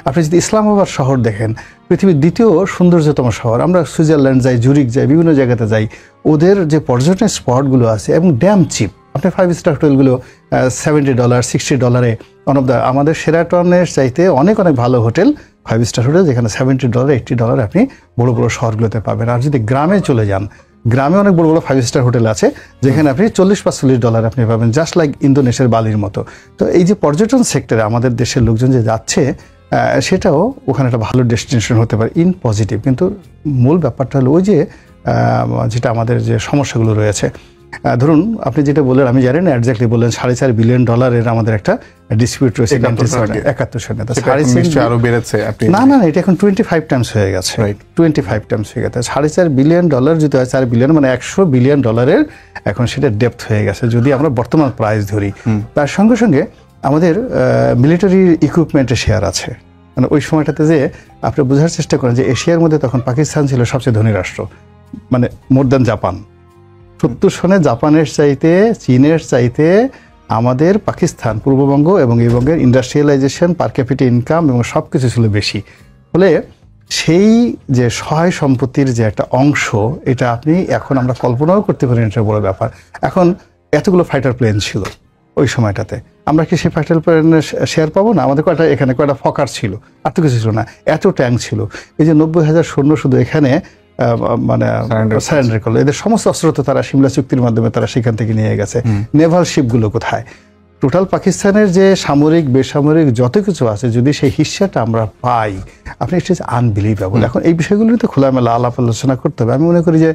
আপনি যদি ইসলামাবাদ শহর দেখেন, পৃথিবীর দ্বিতীয় সৌন্দর্যতম শহর। আমরা সুইজারল্যান্ড যাই, জুরিক যাই, বিভিন্ন জায়গাতে যাই, ওদের যে পর্যটন স্পটগুলো আছে এবং ড্যাম চিপ। আপনি 5 স্টার হোটেলগুলো $70, $60 ওয়ান অফ দ্য আমাদের শেরাটনের চাইতে অনেক ভালো হোটেল, 5 স্টার হোটেল, যেখানে $70, $80 আপনি বড় বড় শহরগুলোতে পাবেন। আর যদি গ্রামে চলে যান, গ্রামে অনেক বড় বড় 5 স্টার হোটেল আছে যেখানে আপনি $40-40 আপনি পাবেন, জাস্ট লাইক ইন্দোনেশিয়ার বালির মতো। তো এই যে পর্যটন সেক্টরে আমাদের দেশের লোকজন যে যাচ্ছে, সেটাও ওখানে একটা ভালো ডেস্টিনেশন হতে পারে ইন পজিটিভ। কিন্তু মূল ব্যাপারটা হলো ওই যে যেটা আমাদের যে সমস্যাগুলো রয়েছে, ধরুন আপনি যেটা বললেন, আমি জানি না এক্স্যাক্টলি বললেন, $4.5 বিলিয়ন আমাদের একটা ডিসপিউট রয়েছে 71 সালে। আরো বেড়েছে? না, এটা এখন 25 টাইমস হয়ে গেছে, 25 টাইমস হয়ে গেছে। $4.5 বিলিয়ন যদি হয়, 4 বিলিয়ন মানে $100 বিলিয়ন এখন সেটা ডেপথ হয়ে গেছে যদি আমরা বর্তমান প্রাইস ধরি। তার সঙ্গে সঙ্গে আমাদের মিলিটারি ইকুইপমেন্টের শেয়ার আছে। মানে ওই সময়টাতে যে আপনি বোঝার চেষ্টা করেন যে এশিয়ার মধ্যে তখন পাকিস্তান ছিল সবচেয়ে ধনী রাষ্ট্র, মানে মোর দ্যান জাপান। 70 সনে জাপানের চাইতে, চীনের চাইতে আমাদের পাকিস্তান, পূর্ববঙ্গ এবং এই বঙ্গের ইন্ডাস্ট্রিয়ালাইজেশন, পার ক্যাপিটা ইনকাম এবং সব কিছু ছিল বেশি। ফলে সেই যে সহায় সম্পত্তির যে একটা অংশ, এটা আপনি এখন আমরা কল্পনাও করতে পারি, এটা বড় ব্যাপার। এখন এতগুলো ফাইটার প্লেন ছিল ওই সময়টাতে, আমরা কি সেই ফাইটার প্লেনের শেয়ার পাবো না? আমাদের এখানে কয়টা ফকার ছিল, আর তো কিছু ছিল না, এত ট্যাঙ্ক ছিল। এই যে 90,000 সৈন্য শুধু এখানে মানে সারেন্ডার করলো, এদের সমস্ত অস্ত্র তো তারা সিমলা চুক্তির মাধ্যমে তারা সেখান থেকে নিয়ে গেছে। নেভাল শিপগুলো কোথায়? টোটাল পাকিস্তানের যে সামরিক বেসামরিক যত কিছু আছে, যদি সেই হিস্সাটা আমরা পাই, আপনি ইট ইজ আনবিলিভেবল। এখন এই বিষয়গুলো তো খোলামেলা আলাপ আলোচনা করতে হবে। আমি মনে করি যে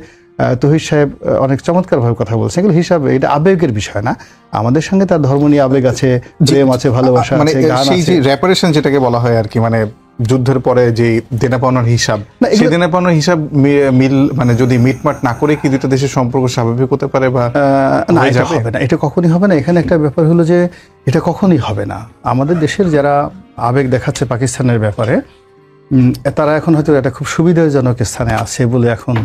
তৌহিদ সাহেব অনেক চমৎকারভাবে কথা বলছেন। এগুলো হিসাবে এটা আবেগের বিষয় না, আমাদের সঙ্গে তার ধর্ম নিয়ে আবেগ আছে, প্রেম আছে, ভালোবাসা আছে, গান আছে। সেই রেপারেশন যেটাকে বলা হয় আর কি, মানে যুদ্ধের পরে যে দেনা পাওনার হিসাব, সেই দেনা পাওনার হিসাব মানে যদি মিটমাট না করে কি দুটো দেশের সম্পর্ক স্বাভাবিক হতে পারে? বা না, এটা হবে না, এটা কখনই হবে না। এখানে একটা ব্যাপার হলো যে এটা কখনই হবে না। আমাদের দেশের যারা আবেগ দেখাচ্ছে পাকিস্তানের ব্যাপারে, তারা এখন হয়তো একটা খুব সুবিধাজনক স্থানে আছে বলে এখন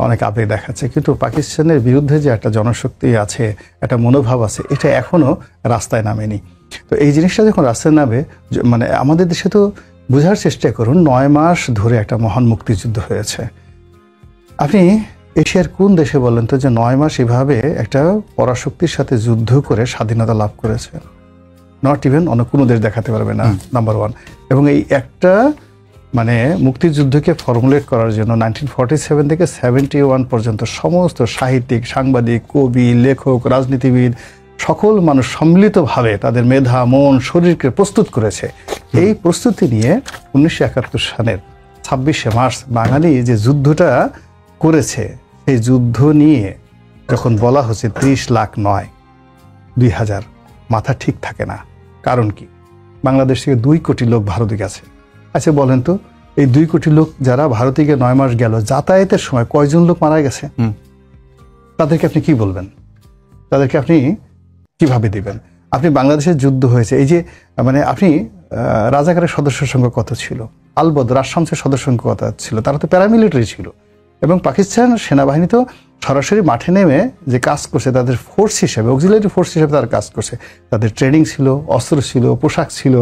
অনেক আবেগ দেখাচ্ছে, কিন্তু পাকিস্তানের বিরুদ্ধে যে একটা জনশক্তি আছে, একটা মনোভাব আছে, এটা এখনো রাস্তায় নামেনি। তো এই জিনিসটা যখন রাস্তায় নামে, মানে আমাদের দেশে তো বোঝার চেষ্টা করুন, 9 মাস ধরে একটা মহান মুক্তিযুদ্ধ হয়েছে। আপনি এশিয়ার কোন দেশে বলেন তো যে 9 মাস এভাবে একটা পরাশক্তির সাথে যুদ্ধ করে স্বাধীনতা লাভ করেছে? নট ইভেন অন্য কোনো দেশ দেখাতে পারবে না, নাম্বার 1। এবং এই একটা মানে মুক্তিযুদ্ধকে ফর্মুলেট করার জন্য 1947 থেকে 71 পর্যন্ত সমস্ত সাহিত্যিক, সাংবাদিক, কবি, লেখক, রাজনীতিবিদ, সকল মানুষ সম্মিলিতভাবে তাদের মেধা, মন, শরীরকে প্রস্তুত করেছে। এই প্রস্তুতি নিয়ে 1971 সালের 26শে মার্চ বাঙালি যে যুদ্ধটা করেছে, সেই যুদ্ধ নিয়ে যখন বলা হচ্ছে 30 লাখ নয় 2000, মাথা ঠিক থাকে না। কারণ কি? বাংলাদেশ থেকে 2 কোটি লোক ভারতে গেছে। আচ্ছা বলেন তো, এই 2 কোটি লোক যারা ভারতে গিয়ে 9 মাস গেল, যাতায়াতের সময় কয়জন লোক মারা গেছে? তাদেরকে আপনি কি বলবেন? তাদেরকে আপনি কিভাবে দিবেন? আপনি বাংলাদেশের যুদ্ধ হয়েছে, এই যে মানে আপনি রাজাকারের সদস্য সংখ্যা কত ছিল, আলবদ রাজশামসের সদস্য সংখ্যা কত ছিল, তারা তো প্যারামিলিটারি ছিল। এবং পাকিস্তান সেনাবাহিনী তো সরাসরি মাঠে নেমে যে কাজ করছে, তাদের ফোর্স হিসেবে, অক্সিলারি ফোর্স হিসেবে তারা কাজ করছে। তাদের ট্রেনিং ছিল, অস্ত্র ছিল, পোশাক ছিল,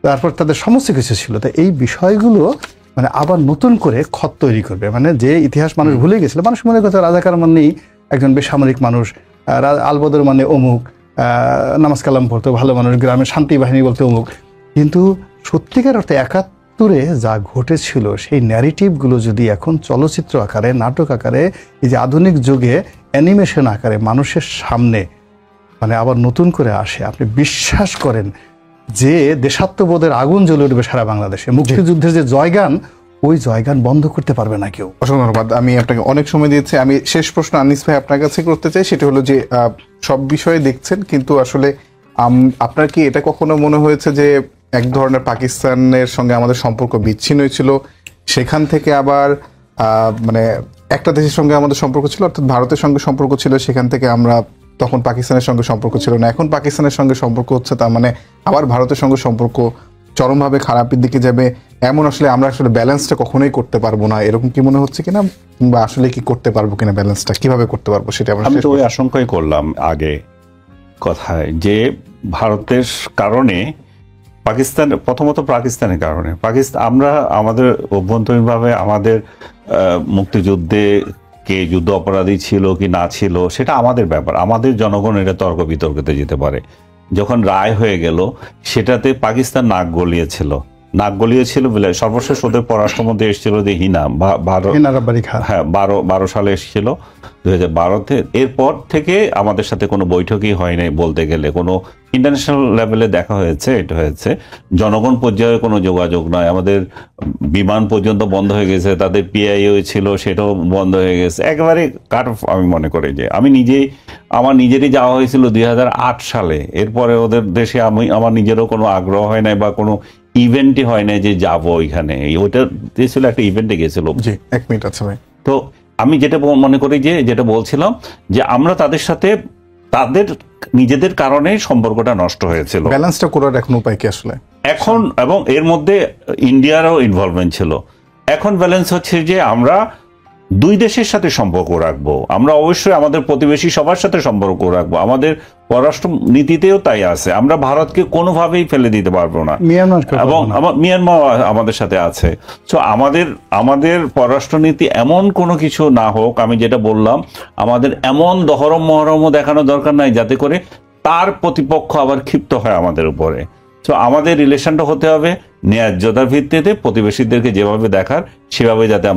তারপর তাদের সমস্ত কিছু ছিল। তো এই বিষয়গুলো মানে আবার নতুন করে খত তৈরি করবে, মানে যে ইতিহাস মানুষ ভুলে গেছিল। মানুষ মনে করতো রাজাকার মানেই একজন বেসামরিক মানুষ, আলবদর মানে অমুক, নামাজ কালাম পড়তো, ভালো মানুষ, গ্রামের শান্তি বাহিনী বলতে অমুক। কিন্তু সত্যিকার অর্থে ৭১-এ যা ঘটেছিল সেই ন্যারেটিভগুলো যদি এখন চলচ্চিত্র আকারে, নাটক আকারে, এই যে আধুনিক যুগে অ্যানিমেশন আকারে মানুষের সামনে মানে আবার নতুন করে আসে, আপনি বিশ্বাস করেন যে দেশাত্মবোধের আগুন জ্বলে উঠবে সারা বাংলাদেশে। মুক্তিযুদ্ধের যে জয়গান, ওই জয়গান বন্ধ করতে পারবে না কেউ। অসংখ্য ধন্যবাদ। আমি আপনাকে অনেক সময় দিয়েছি। আমি শেষ প্রশ্ন আনিস ভাই আপনার কাছে করতে চাই, সেটা হলো যে সব বিষয়ে দেখছেন, কিন্তু আসলে আপনার কি এটা কখনো মনে হয়েছে যে এক ধরনের পাকিস্তানের সঙ্গে আমাদের সম্পর্ক বিচ্ছিন্ন হয়েছিল, সেখান থেকে আবার মানে একটা দেশের সঙ্গে আমাদের সম্পর্ক ছিল, অর্থাৎ ভারতের সঙ্গে সম্পর্ক ছিল, সেখান থেকে আমরা তখন পাকিস্তানের সঙ্গে সম্পর্ক ছিল না, এখন পাকিস্তানের সঙ্গে সম্পর্ক হচ্ছে, তার মানে আবার ভারতের সঙ্গে সম্পর্ক চরমভাবে খারাপের দিকে যাবে, এমন আসলে আমরা আসলে ব্যালেন্সটা কখনোই করতে পারবো না, এরকম কি মনে হচ্ছে কিনা, বা আসলে কি করতে পারবো কিনা, ব্যালেন্সটা কিভাবে করতে পারবো সেটা আমি তো ওই আশঙ্কাই করলাম আগে কথায়, যে ভারতের কারণে পাকিস্তান, প্রথমত পাকিস্তানের কারণে আমরা আমাদের অভ্যন্তরীণভাবে আমাদের মুক্তিযুদ্ধে কে যুদ্ধ অপরাধী ছিল কি না ছিল সেটা আমাদের ব্যাপার, আমাদের জনগণ এটা তর্ক বিতর্কতে যেতে পারে। যখন রায় হয়ে গেল সেটাতে পাকিস্তান নাক গলিয়েছিল বলে সর্বশেষ ওদের পররাষ্ট্রমন্ত্রী এসেছিল যে হিনা 12 সালে এসেছিল 2012-তে। এরপর থেকে আমাদের সাথে কোনো বৈঠকই হয় নাই বলতে গেলে, কোনো ইন্টারন্যাশনাল লেভেলে দেখা হয়েছে, এটা হয়েছে, জনগণ পর্যায়ে কোনো যোগাযোগ নয়। আমাদের বিমান পর্যন্ত বন্ধ হয়ে গেছে, তাদের পিআইও ছিল সেটাও বন্ধ হয়ে গেছে, একেবারে কাট অফ। আমি মনে করি যে আমার নিজেরই যাওয়া হয়েছিল 2008 সালে, এরপরে ওদের দেশে আমার নিজেরও কোনো আগ্রহ হয় নাই বা কোনো ইভেন্টই হয় নাই যে যাবো ওইখানে। ওইটা ছিল একটা ইভেন্টে গেছিল। জি, 1 মিনিট আছে ভাই। তো আমি যেটা মনে করি যে যেটা বলছিলাম যে আমরা তাদের সাথে তাদের নিজেদের কারণে সম্পর্কটা নষ্ট হয়েছিল। ব্যালেন্সটা করার এখন উপায় কি আসলে এখন? এবং এর মধ্যে ইন্ডিয়ারও ইনভলভমেন্ট ছিল। এখন ব্যালেন্স হচ্ছে যে আমরা দুই দেশের সাথে সম্পর্ক রাখবো, আমরা অবশ্যই আমাদের প্রতিবেশী সবার সাথে সম্পর্ক রাখবো, আমাদের পররাষ্ট্র নীতিতেও তাই আছে, আমরা ভারতকে কোনোভাবেই ফেলে দিতে পারবো না, এবং মিয়ানমার আমাদের সাথে আছে। তো আমাদের পররাষ্ট্রনীতি এমন কোনো কিছু না হোক, আমি যেটা বললাম, আমাদের এমন দহরম মহরমও দেখানো দরকার নাই যাতে করে তার প্রতিপক্ষ আবার ক্ষিপ্ত হয় আমাদের উপরে। তো আমাদের রিলেশনটা হতে হবে ন্যায্যতার ভিত্তিতে, প্রতিবেশীদেরকে যেভাবে দেখার সেভাবে যাতে আমরা